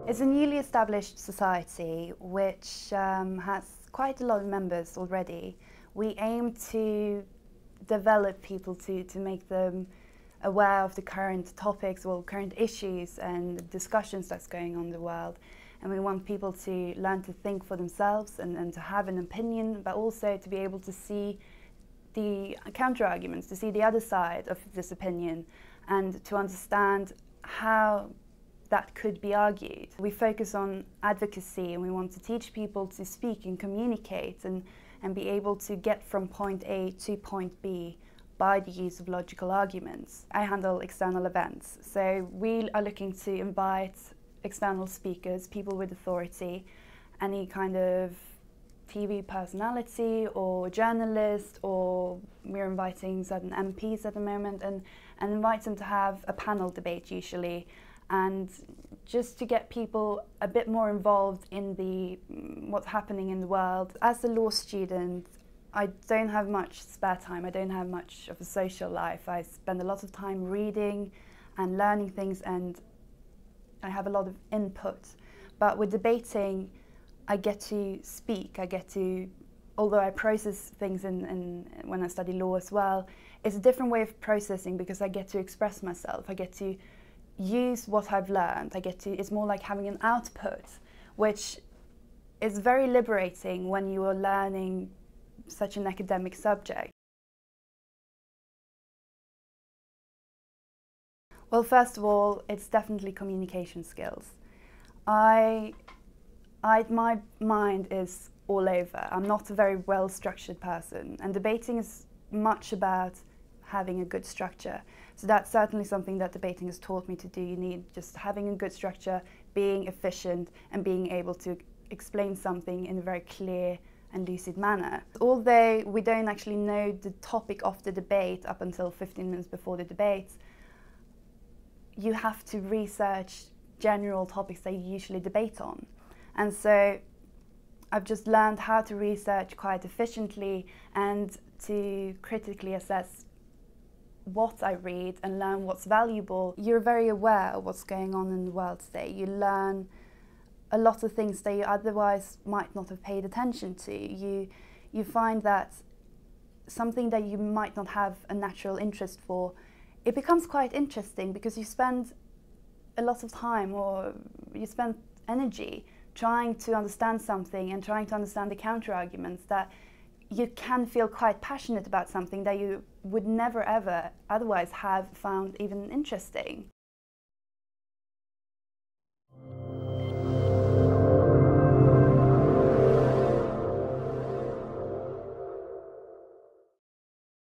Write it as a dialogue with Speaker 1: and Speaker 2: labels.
Speaker 1: It's a newly established society which has quite a lot of members already. We aim to develop people to make them aware of the current topics or current issues and discussions that's going on in the world. And we want people to learn to think for themselves and to have an opinion, but also to be able to see the counter-arguments, to see the other side of this opinion and to understand how that could be argued. We focus on advocacy and we want to teach people to speak and communicate and be able to get from point A to point B by the use of logical arguments. I handle external events, so we are looking to invite external speakers, people with authority, any kind of TV personality or journalist, or we're inviting certain MPs at the moment and invite them to have a panel debate usually, and just to get people a bit more involved in what's happening in the world. As a law student, I don't have much spare time, I don't have much of a social life. I spend a lot of time reading and learning things, and I have a lot of input. But with debating, I get to speak, I get to, although I process things when I study law as well, it's a different way of processing because I get to express myself, I get to use what I've learned, it's more like having an output, which is very liberating when you are learning such an academic subject. Well, first of all, it's definitely communication skills. My mind is all over. I'm not a very well-structured person, and debating is much about having a good structure. So that's certainly something that debating has taught me to do. You need just having a good structure, being efficient, and being able to explain something in a very clear and lucid manner. Although we don't actually know the topic of the debate up until 15 minutes before the debate, you have to research general topics that you usually debate on. And so I've just learned how to research quite efficiently and to critically assess what I read and learn what's valuable. You're very aware of what's going on in the world today. You learn a lot of things that you otherwise might not have paid attention to. You find that something that you might not have a natural interest for, it becomes quite interesting because you spend a lot of time, or you spend energy trying to understand something and trying to understand the counter-arguments, that you can feel quite passionate about something that you would never ever otherwise have found even interesting.